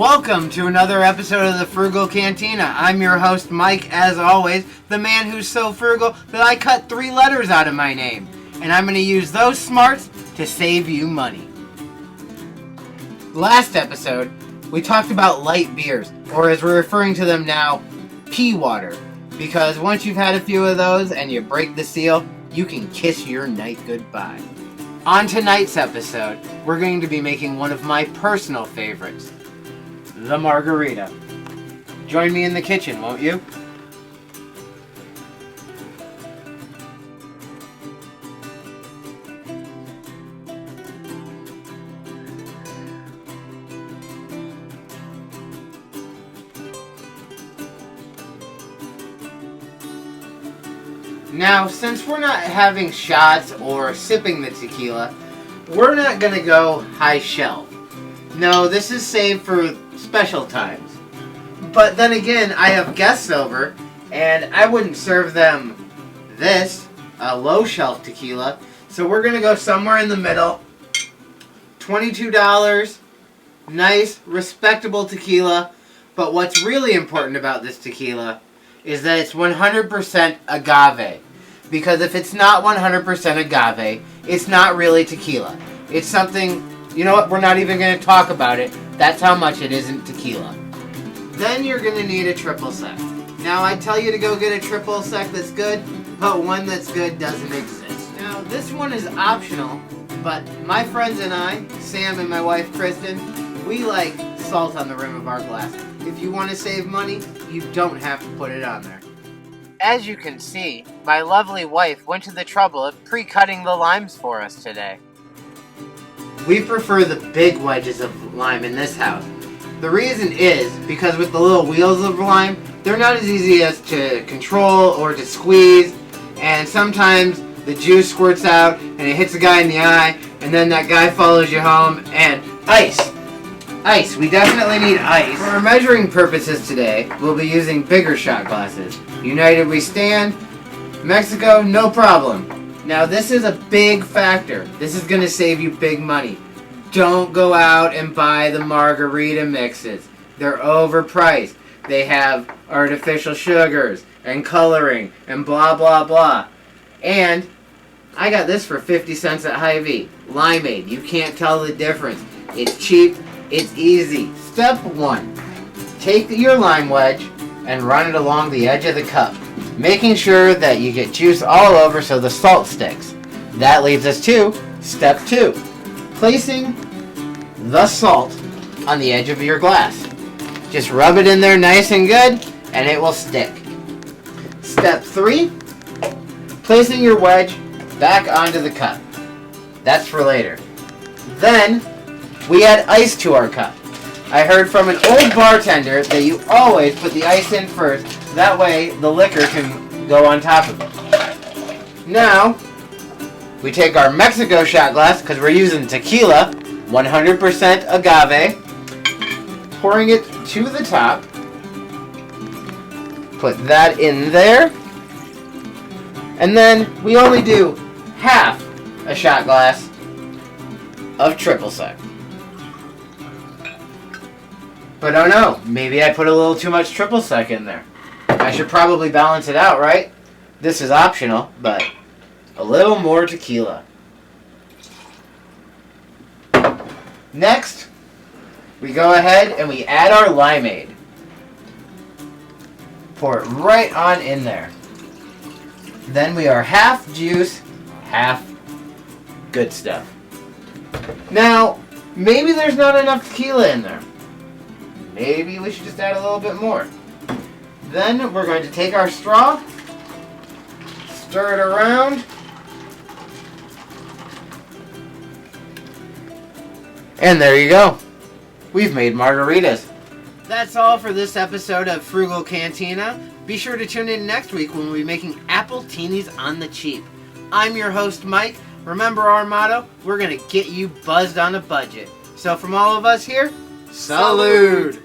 Welcome to another episode of the Frugal Cantina. I'm your host, Mike, as always, the man who's so frugal that I cut 3 letters out of my name. And I'm going to use those smarts to save you money. Last episode, we talked about light beers, or as we're referring to them now, pea water. Because once you've had a few of those and you break the seal, you can kiss your night goodbye. On tonight's episode, we're going to be making one of my personal favorites, the margarita. Join me in the kitchen, won't you? Now, since we're not having shots or sipping the tequila, we're not going to go high shelf. No, this is saved for special times. But then again, I have guests over, and I wouldn't serve them this, a low shelf tequila. So we're going to go somewhere in the middle. $22, nice, respectable tequila. But what's really important about this tequila is that it's 100% agave. Because if it's not 100% agave, it's not really tequila. It's something, you know what, we're not even going to talk about it. That's how much it isn't tequila. Then you're going to need a triple sec. Now, I tell you to go get a triple sec that's good, but one that's good doesn't exist. Now, this one is optional, but my friends and I, Sam and my wife Kristen, we like salt on the rim of our glass. If you want to save money, you don't have to put it on there. As you can see, my lovely wife went to the trouble of pre-cutting the limes for us today. We prefer the big wedges of lime in this house. The reason is because with the little wheels of lime, they're not as easy as to control or to squeeze, and sometimes the juice squirts out and it hits the guy in the eye, and then that guy follows you home, and ice! Ice, we definitely need ice. For our measuring purposes today, we'll be using bigger shot glasses. United we stand. Mexico, no problem. Now this is a big factor. This is going to save you big money. Don't go out and buy the margarita mixes. They're overpriced. They have artificial sugars and coloring and blah blah blah. And I got this for 50 cents at Hy-Vee. Limeade. You can't tell the difference. It's cheap. It's easy. Step 1. Take your lime wedge and run it along the edge of the cup, making sure that you get juice all over so the salt sticks. That leads us to step 2. Placing the salt on the edge of your glass. Just rub it in there nice and good and it will stick. Step 3. Placing your wedge back onto the cup. That's for later. Then we add ice to our cup. I heard from an old bartender that you always put the ice in first. That way the liquor can go on top of it. Now, we take our Mexico shot glass, because we're using tequila, 100% agave, pouring it to the top. Put that in there. And then we only do half a shot glass of triple sec. But oh no, maybe I put a little too much triple sec in there. I should probably balance it out, right? This is optional, but a little more tequila. Next, we go ahead and we add our limeade. Pour it right on in there. Then we are half juice, half good stuff. Now, maybe there's not enough tequila in there. Maybe we should just add a little bit more. Then we're going to take our straw, stir it around, and there you go. We've made margaritas. That's all for this episode of Frugal Cantina. Be sure to tune in next week when we'll be making apple teenies on the cheap. I'm your host, Mike. Remember our motto, we're going to get you buzzed on a budget. So from all of us here, salud!